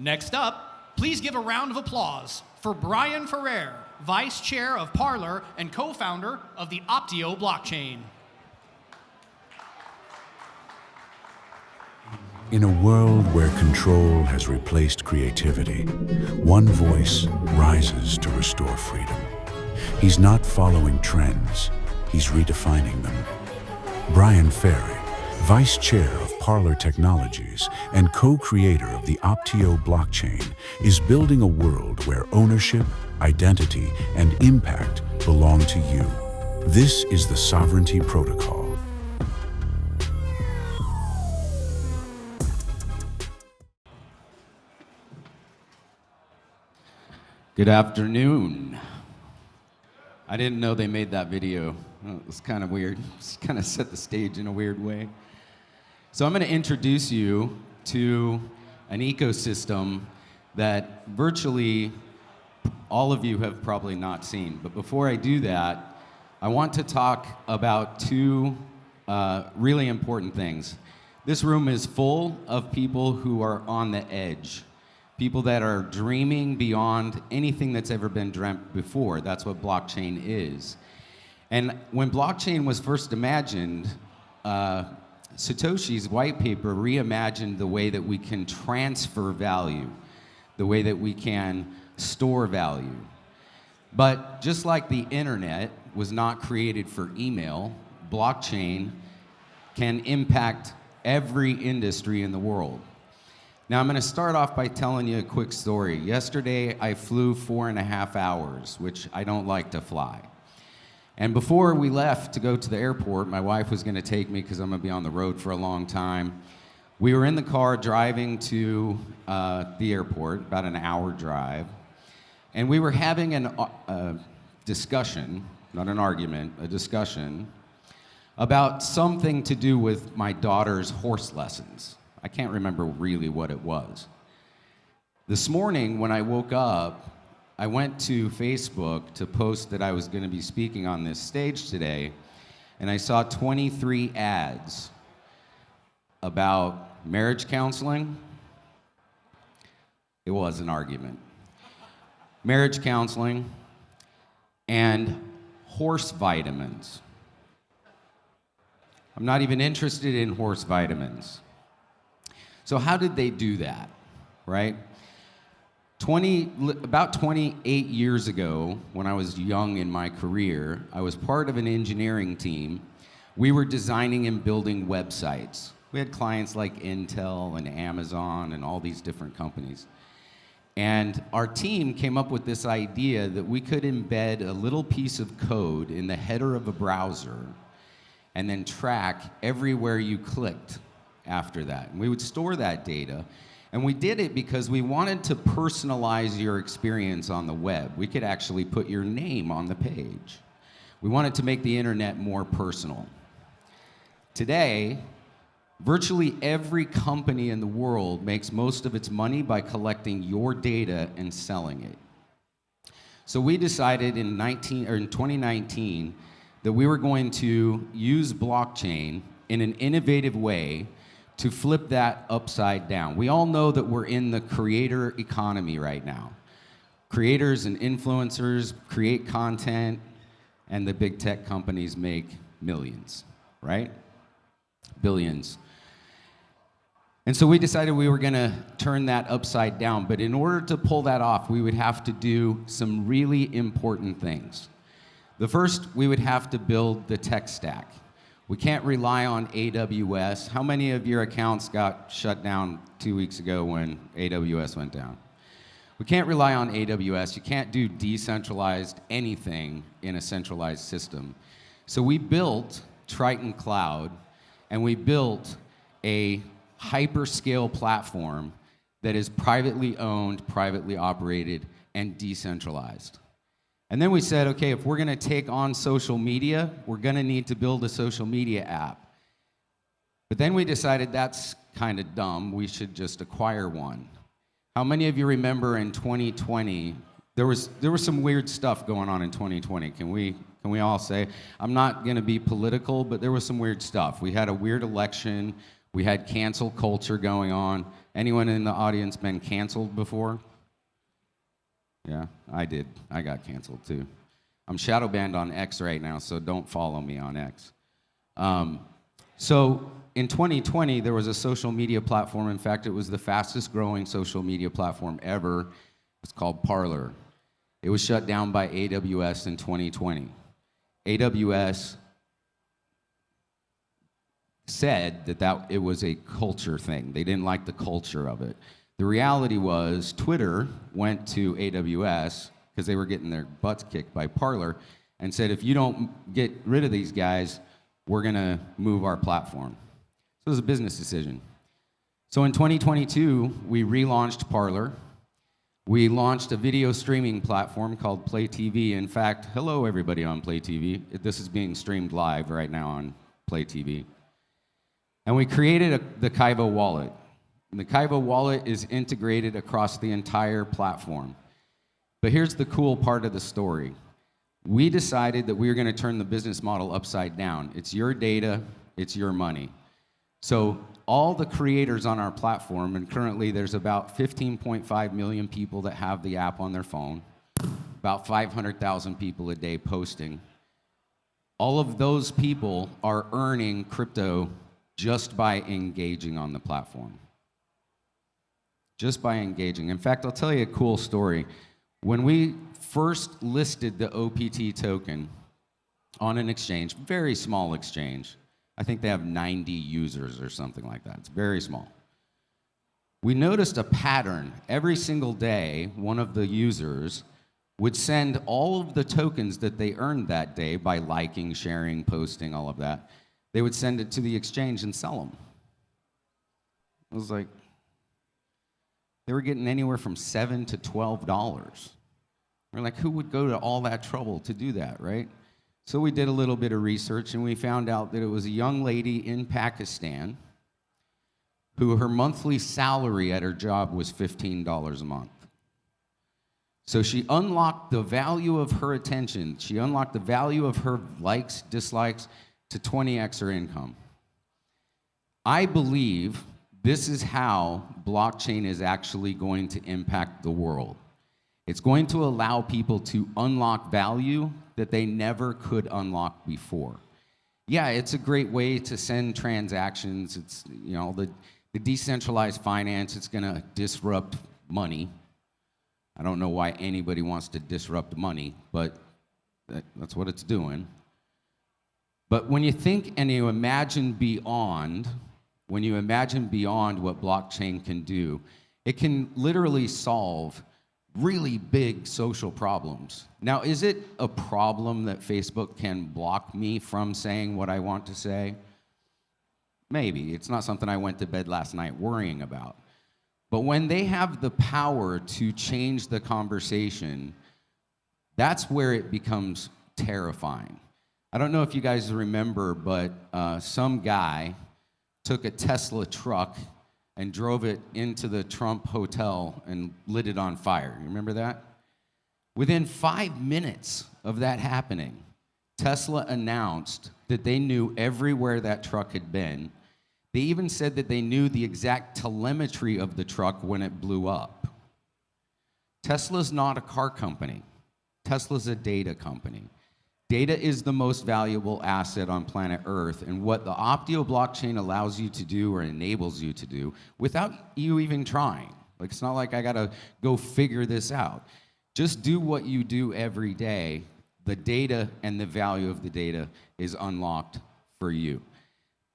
Next up, please give a round of applause for Bryan Ferre, Vice Chair of Parler and co-founder of the Optio Blockchain. In a world where control has replaced creativity, one voice rises to restore freedom. He's not following trends, he's redefining them. Bryan Ferre, Vice Chair of Parler Technologies and co-creator of the Optio Blockchain, is building a world where ownership, identity, and impact belong to you. This is the Sovereignty Protocol. Good afternoon. I didn't know they made that video. It was kind of weird. It's kind of set the stage in a weird way. So I'm going to introduce you to an ecosystem that virtually all of you have probably not seen. But before I do that, I want to talk about two really important things. This room is full of people who are on the edge. People that are dreaming beyond anything that's ever been dreamt before. That's what blockchain is. And when blockchain was first imagined, Satoshi's white paper reimagined the way that we can transfer value, the way that we can store value. But just like the internet was not created for email, blockchain can impact every industry in the world. Now, I'm going to start off by telling you a quick story. Yesterday, I flew 4.5 hours, which I don't like to fly. And before we left to go to the airport, my wife was going to take me because I'm going to be on the road for a long time. We were in the car driving to the airport, about an hour drive, and we were having a discussion, not an argument, a discussion, about something to do with my daughter's horse lessons. I can't remember really what it was. This morning, when I woke up, I went to Facebook to post that I was going to be speaking on this stage today, and I saw 23 ads about marriage counseling. It was an argument. Marriage counseling and horse vitamins. I'm not even interested in horse vitamins. So how did they do that, right? About 28 years ago, when I was young in my career, I was part of an engineering team. We were designing and building websites. We had clients like Intel and Amazon and all these different companies. And our team came up with this idea that we could embed a little piece of code in the header of a browser and then track everywhere you clicked after that. And we would store that data. And we did it because we wanted to personalize your experience on the web. We could actually put your name on the page. We wanted to make the internet more personal. Today, virtually every company in the world makes most of its money by collecting your data and selling it. So we decided in 2019 that we were going to use blockchain in an innovative way to flip that upside down. We all know that we're in the creator economy right now. Creators and influencers create content, and the big tech companies make millions, right? Billions. And so we decided we were gonna turn that upside down, but in order to pull that off, we would have to do some really important things. The first, we would have to build the tech stack. We can't rely on AWS. How many of your accounts got shut down 2 weeks ago when AWS went down? We can't rely on AWS. You can't do decentralized anything in a centralized system. So we built Triton Cloud, and we built a hyperscale platform that is privately owned, privately operated, and decentralized. And then we said, okay, if we're going to take on social media, we're going to need to build a social media app. But then we decided that's kind of dumb. We should just acquire one. How many of you remember in 2020, there was some weird stuff going on in 2020? Can we all say? I'm not going to be political, but there was some weird stuff. We had a weird election. We had cancel culture going on. Anyone in the audience been canceled before? Yeah, I did. I got canceled too. I'm shadow banned on X right now, so don't follow me on X. So in 2020, there was a social media platform. In fact, it was the fastest growing social media platform ever. It's called Parler. It was shut down by AWS in 2020. AWS said that it was a culture thing. They didn't like the culture of it. The reality was Twitter went to AWS because they were getting their butts kicked by Parler and said, if you don't get rid of these guys, we're going to move our platform. So it was a business decision. So in 2022, we relaunched Parler. We launched a video streaming platform called PlayTV. In fact, hello everybody on PlayTV. This is being streamed live right now on PlayTV. And we created the Kaivo wallet. And the Kaivo wallet is integrated across the entire platform. But here's the cool part of the story. We decided that we were going to turn the business model upside down. It's your data, it's your money. So all the creators on our platform, and currently there's about 15.5 million people that have the app on their phone, about 500,000 people a day posting. All of those people are earning crypto just by engaging on the platform. Just by engaging. In fact, I'll tell you a cool story. When we first listed the OPT token on an exchange, very small exchange, I think they have 90 users or something like that. It's very small. We noticed a pattern. Every single day, one of the users would send all of the tokens that they earned that day by liking, sharing, posting, all of that. They would send it to the exchange and sell them. I was like, they were getting anywhere from $7 to $12. We're like, who would go to all that trouble to do that, right? So we did a little bit of research, and we found out that it was a young lady in Pakistan who her monthly salary at her job was $15 a month. So she unlocked the value of her attention. She unlocked the value of her likes, dislikes, to 20x her income. I believe this is how blockchain is actually going to impact the world. It's going to allow people to unlock value that they never could unlock before. Yeah, it's a great way to send transactions. It's, you know, the decentralized finance, it's gonna disrupt money. I don't know why anybody wants to disrupt money, but that's what it's doing. But when you think and you imagine beyond, what blockchain can do, it can literally solve really big social problems. Now, is it a problem that Facebook can block me from saying what I want to say? Maybe. It's not something I went to bed last night worrying about. But when they have the power to change the conversation, that's where it becomes terrifying. I don't know if you guys remember, but some guy took a Tesla truck and drove it into the Trump hotel and lit it on fire. You remember that? Within 5 minutes of that happening, Tesla announced that they knew everywhere that truck had been. They even said that they knew the exact telemetry of the truck when it blew up. Tesla's not a car company. Tesla's a data company. Data is the most valuable asset on planet Earth, and what the Optio blockchain allows you to do or enables you to do without you even trying. Like, it's not like I gotta go figure this out. Just do what you do every day. The data and the value of the data is unlocked for you.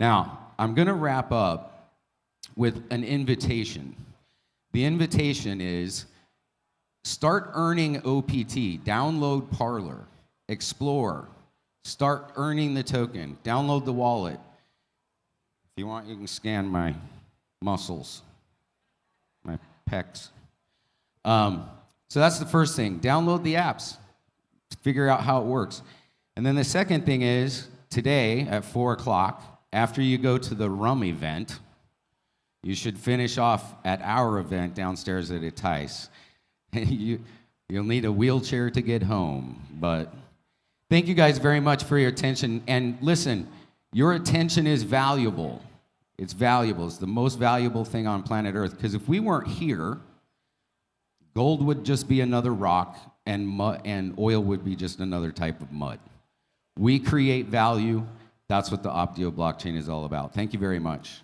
Now, I'm gonna wrap up with an invitation. The invitation is start earning OPT, download Parler. Explore, start earning the token, download the wallet. If you want, you can scan my muscles, my pecs. So that's the first thing. Download the apps, figure out how it works. And then the second thing is, today at 4 o'clock, after you go to the Rum event, you should finish off at our event downstairs at Etice. You'll need a wheelchair to get home, but thank you guys very much for your attention. And listen, your attention is valuable. It's valuable. It's the most valuable thing on planet Earth. Because if we weren't here, gold would just be another rock, and mud, and oil would be just another type of mud. We create value. That's what the Optio blockchain is all about. Thank you very much.